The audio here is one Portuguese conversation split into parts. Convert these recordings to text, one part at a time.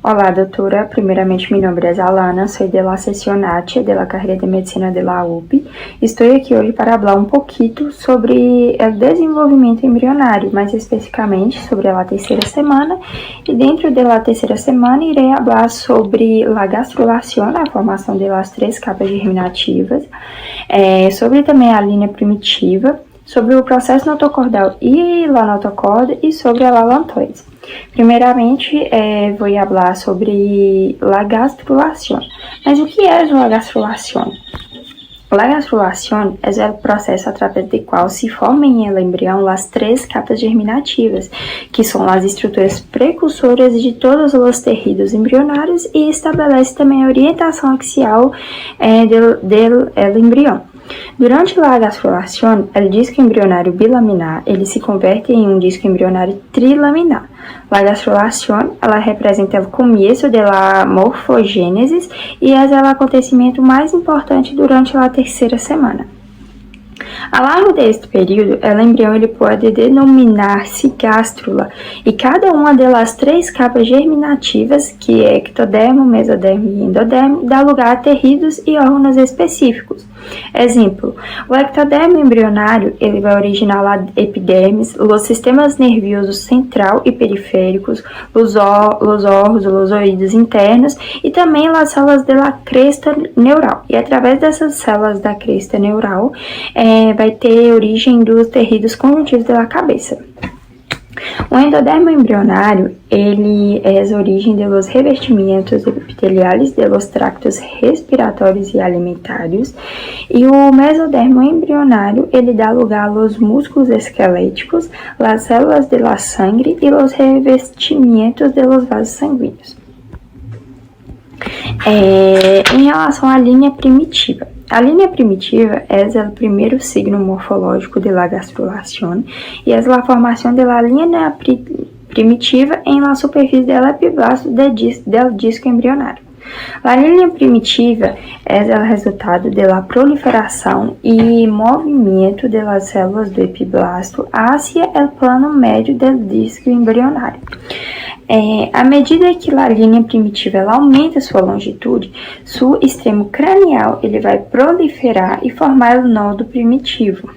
Olá, doutora. Primeiramente, meu nome é Alana, sou de la sessionate de la carreira de medicina de la UP. Estou aqui hoje para falar um pouquinho sobre o desenvolvimento embrionário, mais especificamente sobre a terceira semana. E dentro da terceira semana, irei falar sobre a gastrulação, a formação das 3 capas germinativas, sobre também a linha primitiva, sobre o processo notocordal e a notocorda e sobre a lantoide. Primeiramente, vou falar sobre a gastrulação. Mas o que é a gastrulação? A gastrulação é o processo através do qual se formam em el embrião as 3 capas germinativas, que são as estruturas precursoras de todos os tecidos embrionários e estabelece também a orientação axial do embrião. Durante a gastrulação, o disco embrionário bilaminar ele se converte em um disco embrionário trilaminar. A gastrulação ela representa o começo da morfogênese e é o acontecimento mais importante durante a terceira semana. Ao longo deste período, o embrião ele pode denominar-se gástrula e cada uma das 3 capas germinativas, que é ectodermo, mesodermo e endodermo, dá lugar a tecidos e órgãos específicos. Exemplo, o ectodermo embrionário ele vai originar a epidermis, os sistemas nervosos central e periféricos, os órgãos, os oídos internos e também as células da cresta neural. E através dessas células da cresta neural, vai ter origem dos tecidos conjuntivos da cabeça. O endodermo embrionário, ele é a origem dos revestimentos epiteliais dos tractos respiratórios e alimentares, e o mesodermo embrionário, ele dá lugar aos músculos esqueléticos, as células de la sangre e os revestimentos dos vasos sanguíneos. Em relação à linha primitiva, a linha primitiva é o primeiro signo morfológico de la gastrulação e é a formação da linha primitiva em la superfície do epiblasto do disco embrionário. A linha primitiva é o resultado da proliferação e movimento das células do epiblasto hacia o plano médio do disco embrionário. À medida que a linha primitiva ela aumenta sua longitude, seu extremo cranial ele vai proliferar e formar o nodo primitivo.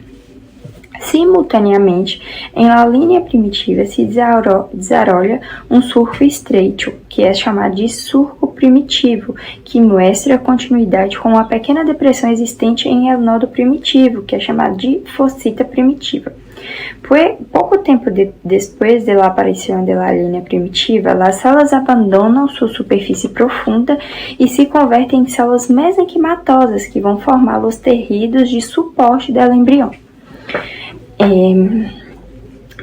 Simultaneamente, em la linha primitiva se desarrolla um surco estreito, que é chamado de surco primitivo, que mostra a continuidade com uma pequena depressão existente em el nodo primitivo, que é chamado de fossita primitiva. Pouco tempo depois da aparição da linha primitiva, as células abandonam sua superfície profunda e se convertem em células mesenquimatosas, que vão formar os tecidos de suporte do embrião.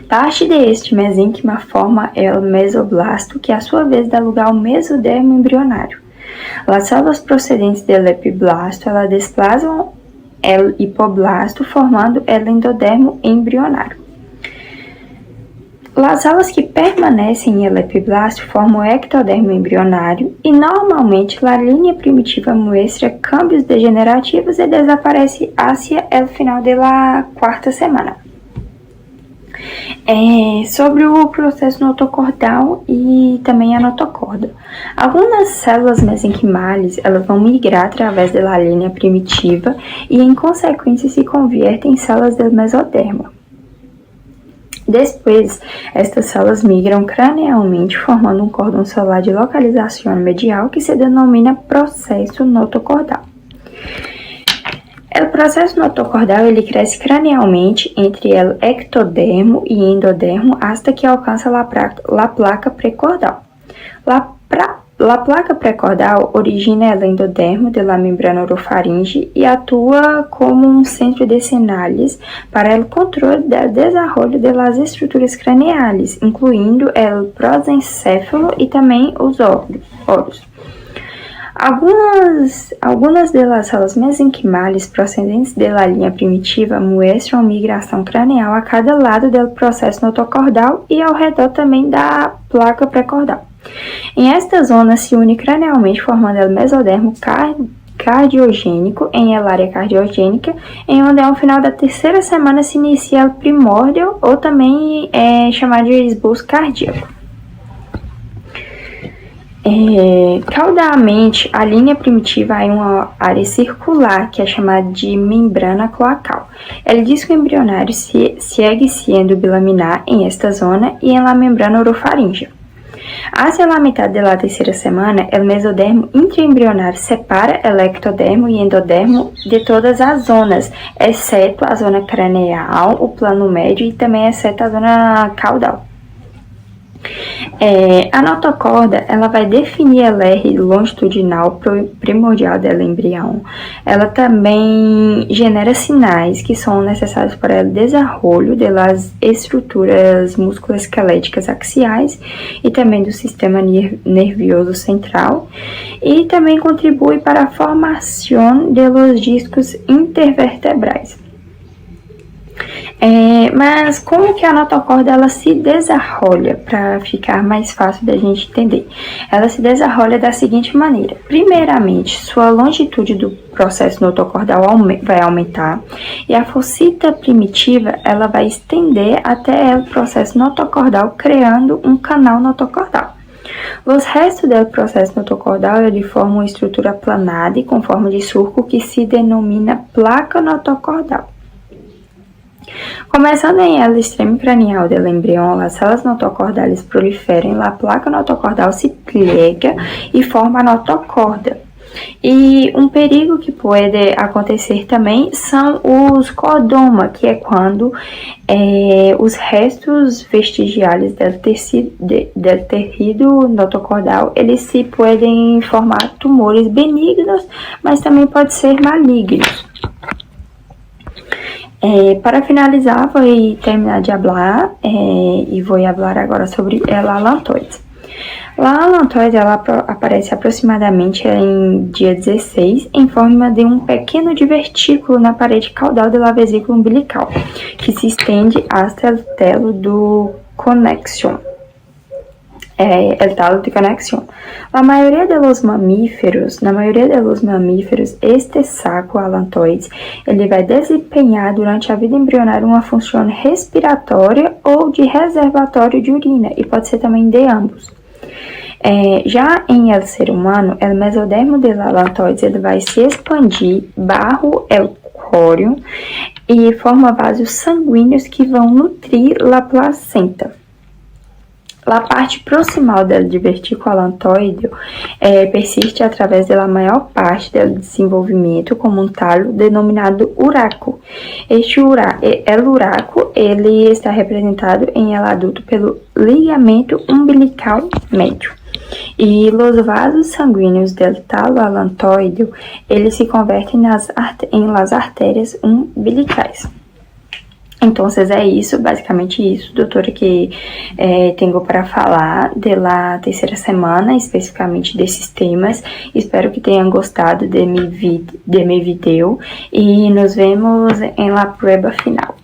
Parte deste mesênquima forma o mesoblasto, que a sua vez dá lugar ao mesodermo embrionário. As células procedentes do epiblasto elas desplazam o hipoblasto, formando o endodermo embrionário. As células que permanecem no epiblasto formam o ectodermo embrionário e normalmente a linha primitiva mostra câmbios degenerativos e desaparece hacia o final da 4ª semana. Sobre o processo notocordal e também a notocorda. Algumas células mesenquimais elas vão migrar através da linha primitiva e, em consequência, se convertem em células do mesodermo. Depois, estas células migram cranialmente, formando um cordão celular de localização medial que se denomina processo notocordal. O processo notocordal ele cresce cranialmente entre o ectodermo e endodermo hasta que alcança a placa pré-cordal. A placa pré-cordal origina o endodermo da membrana orofaringe e atua como um centro de sinais para o controle do desenvolvimento das estruturas craniais, incluindo o prosencéfalo e também os óvulos. Algumas das células mesenquimais procedentes da linha primitiva mostram migração cranial a cada lado do processo notocordal e ao redor também da placa pré-cordal. Em esta zona se une cranialmente formando o mesodermo cardiogênico em el área cardiogênica, em onde ao final da 3ª semana se inicia o primórdio, ou também chamado de esboço cardíaco. Caudalmente, a linha primitiva é uma área circular que é chamada de membrana cloacal. El disco embrionário segue sendo bilaminar em esta zona e em la membrana orofaríngea. Hacia la mitad de la tercera semana, el mesodermo intraembrionário separa el ectodermo e endodermo de todas as zonas, exceto a zona craneal, o plano médio e também exceto a zona caudal. A notocorda, ela vai definir a R longitudinal primordial do embrião. Ela também genera sinais que são necessários para o desenvolvimento das estruturas musculoesqueléticas axiais e também do sistema nervioso central, e também contribui para a formação dos discos intervertebrais. Mas como que a notocorda ela se desenrola, para ficar mais fácil da gente entender? Ela se desenrola da seguinte maneira: primeiramente, sua longitude do processo notocordal vai aumentar e a focita primitiva ela vai estender até o processo notocordal, criando um canal notocordal. Os restos do processo notocordal ele forma uma estrutura aplanada e com forma de surco que se denomina placa notocordal. Começando em el extremo cranial do embrião, as células notocordais proliferam, a placa notocordal se plega e forma a notocorda. E um perigo que pode acontecer também são os cordoma, que é quando os restos vestigiais do tecido notocordal, eles se podem formar tumores benignos, mas também pode ser malignos. Para finalizar, vou terminar de falar e vou falar agora sobre a alantoide. A alantoide ela aparece aproximadamente em dia 16 em forma de um pequeno divertículo na parede caudal da vesícula umbilical, que se estende hasta o telo do conexão. El talo de conexión. Na maioria dos mamíferos, este saco alantoide, ele vai desempenhar durante a vida embrionária uma função respiratória ou de reservatório de urina, e pode ser também de ambos. Já em el ser humano, o mesodermo de alantoide ele vai se expandir barro el córium e forma vasos sanguíneos que vão nutrir a placenta. A parte proximal do divertículo alantoide persiste através da maior parte do desenvolvimento como um talo denominado uraco. Este uraco ele está representado em el adulto pelo ligamento umbilical médio. E os vasos sanguíneos do talo alantoide eles se convertem em las artérias umbilicais. Então, é isso, basicamente isso, doutora, que tenho para falar da terceira semana, especificamente desses temas. Espero que tenham gostado de meu vídeo e nos vemos em la prueba final.